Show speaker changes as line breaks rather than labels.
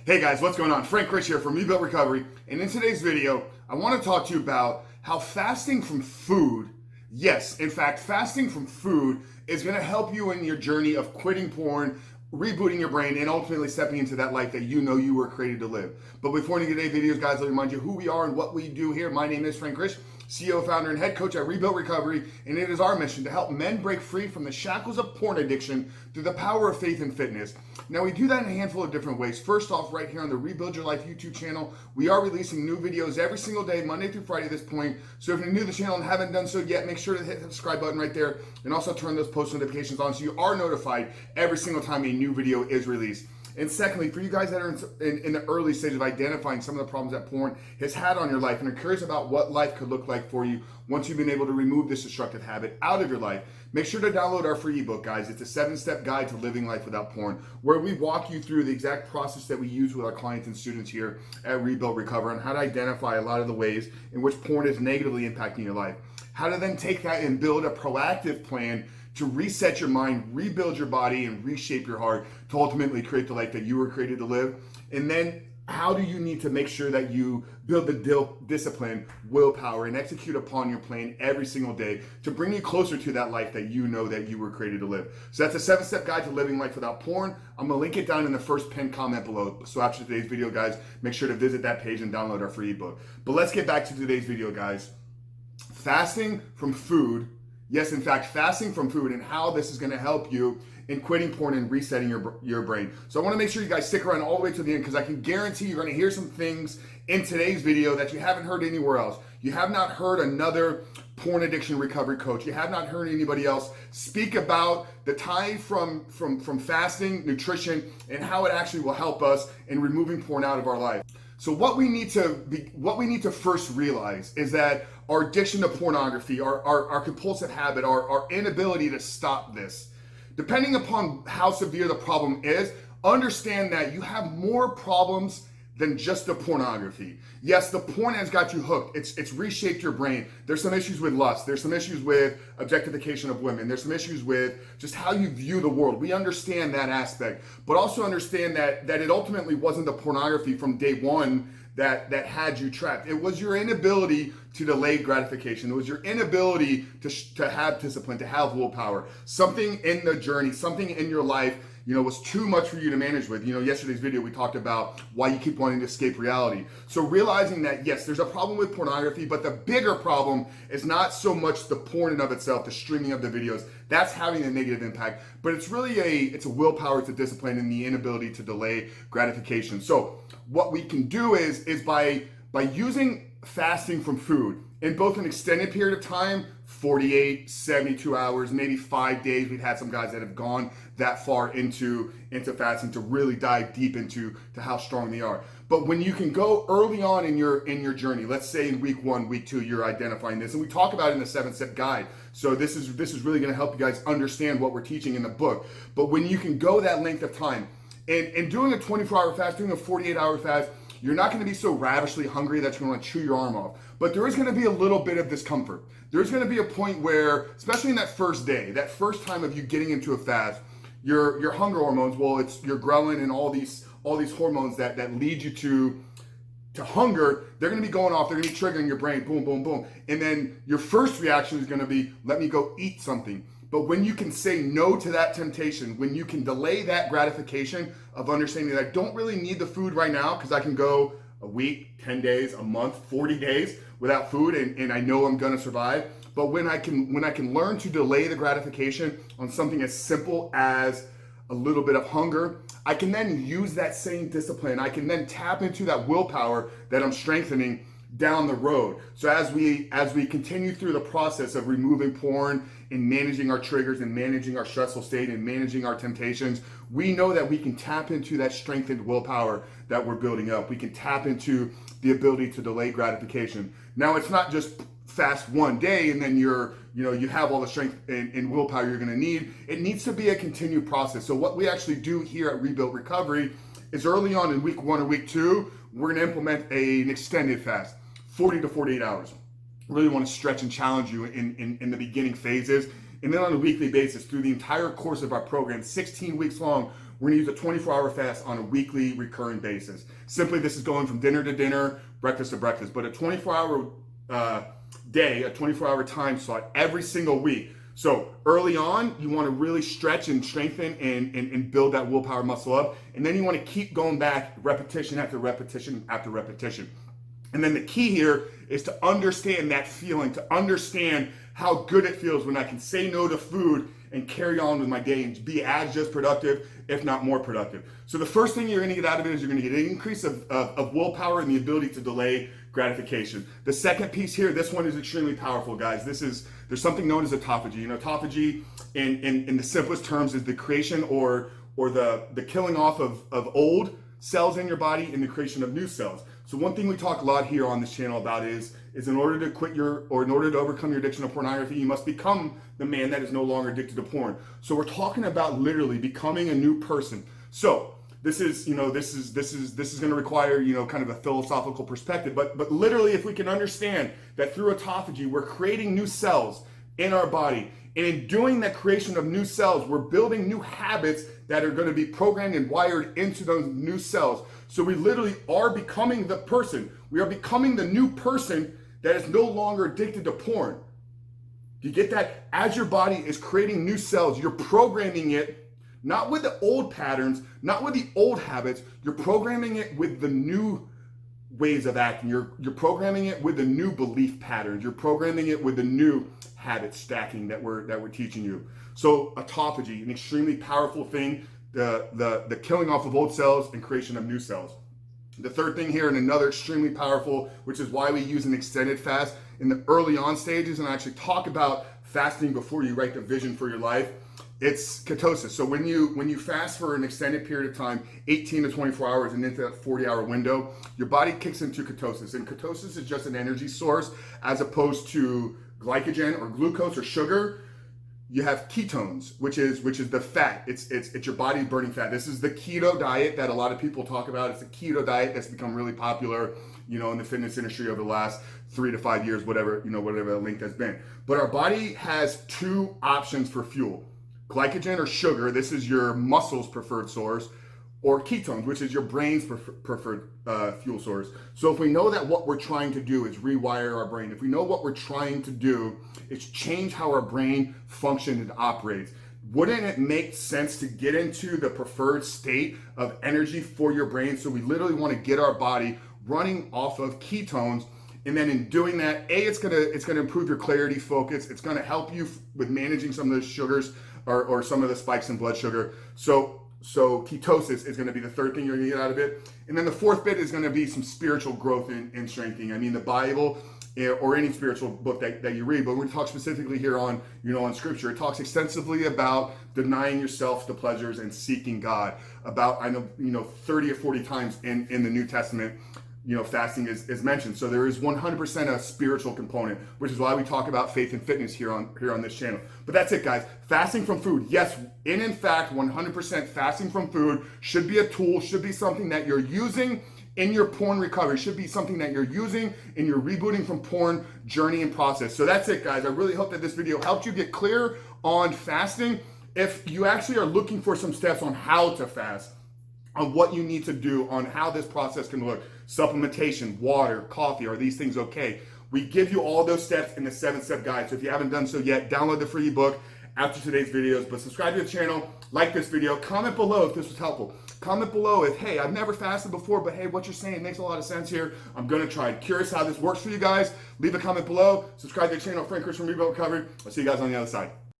Hey guys, what's going on? Frank Rich here from Rebuilt Recovery, and in today's video, I want to talk to you about how fasting from food, yes, in fact, fasting from food is going to help you in your journey of quitting porn, rebooting your brain, and ultimately stepping into that life that you know you were created to live. But before we get into today's videos, guys, let me remind you who we are and what we do here. My name is Frank Rich, CEO, founder, and head coach at Rebuilt Recovery, and it is our mission to help men break free from the shackles of porn addiction through the power of faith and fitness. Now, we do that in a handful of different ways. First off, right here on the Rebuild Your Life YouTube channel, we are releasing new videos every single day, Monday through Friday at this point. So if you're new to the channel and haven't done so yet, make sure to hit the subscribe button right there and also turn those post notifications on so you are notified every single time a new video is released. And secondly, for you guys that are in the early stage of identifying some of the problems that porn has had on your life and are curious about what life could look like for you once you've been able to remove this destructive habit out of your life, make sure to download our free ebook, guys. It's a 7-step guide to living life without porn, where we walk you through the exact process that we use with our clients and students here at Rebuild Recover on how to identify a lot of the ways in which porn is negatively impacting your life, how to then take that and build a proactive plan to reset your mind, rebuild your body, and reshape your heart to ultimately create the life that you were created to live. And then how do you need to make sure that you build the discipline, willpower, and execute upon your plan every single day to bring you closer to that life that you know that you were created to live. So that's a 7-step guide to living life without porn. I'm gonna link it down in the first pinned comment below. So after today's video, guys, make sure to visit that page and download our free ebook. But let's get back to today's video, guys. Fasting from food. Yes, in fact, fasting from food and how this is going to help you in quitting porn and resetting your brain. So I want to make sure you guys stick around all the way to the end because I can guarantee you're going to hear some things in today's video that you haven't heard anywhere else. You have not heard another porn addiction recovery coach. You have not heard anybody else speak about the tie from fasting, nutrition, and how it actually will help us in removing porn out of our life. So what we need to first realize is that our addiction to pornography, our compulsive habit, our inability to stop this, depending upon how severe the problem is, understand that you have more problems than just the pornography. Yes, the porn has got you hooked. It's reshaped your brain. There's some issues with lust. There's some issues with objectification of women. There's some issues with just how you view the world. We understand that aspect, but also understand that it ultimately wasn't the pornography from day one that had you trapped. It was your inability to delay gratification. It was your inability to have discipline, to have willpower. Something in the journey, something in your life, was too much for you to manage with. Yesterday's video, we talked about why you keep wanting to escape reality. So realizing that, yes, there's a problem with pornography, but the bigger problem is not so much the porn in of itself, the streaming of the videos. That's having a negative impact, but it's really it's a willpower, it's a discipline, and the inability to delay gratification. So what we can do is by using fasting from food in both an extended period of time, 48, 72 hours, maybe 5 days. We've had some guys that have gone that far into fasting to really dive deep into how strong they are. But when you can go early on in your journey, let's say in week 1, week 2, you're identifying this, and we talk about it in the 7-step guide. So this is really going to help you guys understand what we're teaching in the book. But when you can go that length of time, and doing a 24-hour fast, doing a 48-hour fast, you're not going to be so ravishly hungry that you're going to chew your arm off. But there is going to be a little bit of discomfort. There's going to be a point where, especially in that first day, that first time of you getting into a fast, your hunger hormones, it's your ghrelin and all these hormones that lead you to hunger, they're going to be going off. They're going to be triggering your brain, boom, boom, boom. And then your first reaction is going to be, let me go eat something. But when you can say no to that temptation, when you can delay that gratification of understanding that I don't really need the food right now because I can go a week, 10 days, a month, 40 days without food and I know I'm gonna survive. But when I can learn to delay the gratification on something as simple as a little bit of hunger, I can then use that same discipline. I can then tap into that willpower that I'm strengthening down the road. So as we continue through the process of removing porn and managing our triggers and managing our stressful state and managing our temptations, we know that we can tap into that strengthened willpower that we're building up. We can tap into the ability to delay gratification. Now, it's not just fast one day and then you have all the strength and willpower you're going to need. It needs to be a continued process. So what we actually do here at Rebuilt Recovery is early on in week 1 or week 2, we're going to implement an extended fast, 40 to 48 hours. Really want to stretch and challenge you in the beginning phases. And then on a weekly basis, through the entire course of our program, 16 weeks long, we're gonna use a 24-hour fast on a weekly recurring basis. Simply, this is going from dinner to dinner, breakfast to breakfast, but a 24-hour day, a 24-hour time slot every single week. So early on, you want to really stretch and strengthen and build that willpower muscle up. And then you want to keep going back repetition after repetition after repetition. And then the key here is to understand that feeling, to understand how good it feels when I can say no to food and carry on with my day and be as just productive, if not more productive. So the first thing you're going to get out of it is you're going to get an increase of willpower and the ability to delay gratification. The second piece here, this one is extremely powerful, guys. There's something known as autophagy. You know, autophagy in the simplest terms is the creation or the killing off of old cells in your body and the creation of new cells. So one thing we talk a lot here on this channel about is in order to overcome your addiction to pornography, you must become the man that is no longer addicted to porn. So we're talking about literally becoming a new person. So this is going to require, kind of a philosophical perspective, but literally, if we can understand that through autophagy, we're creating new cells in our body. And in doing that creation of new cells, we're building new habits that are going to be programmed and wired into those new cells. So we literally are becoming the person. We are becoming the new person that is no longer addicted to porn. Do you get that? As your body is creating new cells, you're programming it, not with the old patterns, not with the old habits, you're programming it with the new ways of acting. You're programming it with the new belief patterns. You're programming it with the new habit stacking that we're teaching you. So autophagy, an extremely powerful thing, the killing off of old cells and creation of new cells. The third thing here, and another extremely powerful, which is why we use an extended fast in the early on stages, and I actually talk about fasting before you write the vision for your life. It's ketosis. So when you fast for an extended period of time, 18 to 24 hours and into that 40-hour window, your body kicks into ketosis. And ketosis is just an energy source as opposed to glycogen or glucose or sugar. You have ketones, which is the fat. It's your body burning fat. This is the keto diet that a lot of people talk about. It's the keto diet that's become really popular, in the fitness industry over the last 3 to 5 years, whatever the length has been. But our body has two options for fuel. Glycogen or sugar, this is your muscle's preferred source, or ketones, which is your brain's preferred fuel source. So if we know that what we're trying to do is rewire our brain, if we know what we're trying to do is change how our brain functions and operates, wouldn't it make sense to get into the preferred state of energy for your brain? So we literally want to get our body running off of ketones. And then in doing that, it's gonna improve your clarity, focus. It's gonna help you with managing some of the sugars or some of the spikes in blood sugar. So ketosis is going to be the third thing you're going to get out of it. And then the fourth bit is going to be some spiritual growth and strengthening. I mean, the Bible or any spiritual book that you read, but we're going to talk specifically here on Scripture. It talks extensively about denying yourself the pleasures and seeking God. About, 30 or 40 times in the New Testament, fasting is mentioned. So there is 100% a spiritual component, which is why we talk about faith and fitness here on this channel. But that's it, guys. Fasting from food. Yes, in fact, 100% fasting from food should be a tool, should be something that you're using in your porn recovery, should be something that you're using in your rebooting from porn journey and process. So that's it, guys. I really hope that this video helped you get clear on fasting. If you actually are looking for some steps on how to fast, on what you need to do, on how this process can look, supplementation, water, coffee, are these things okay? We give you all those steps in the 7-step guide. So if you haven't done so yet, download the free ebook after today's videos, but subscribe to the channel, like this video, comment below if this was helpful. Comment below if, hey, I've never fasted before, but hey, what you're saying makes a lot of sense here. I'm gonna try it. Curious how this works for you guys. Leave a comment below, subscribe to the channel, Frank Chris from Rebuild Recovery. I'll see you guys on the other side.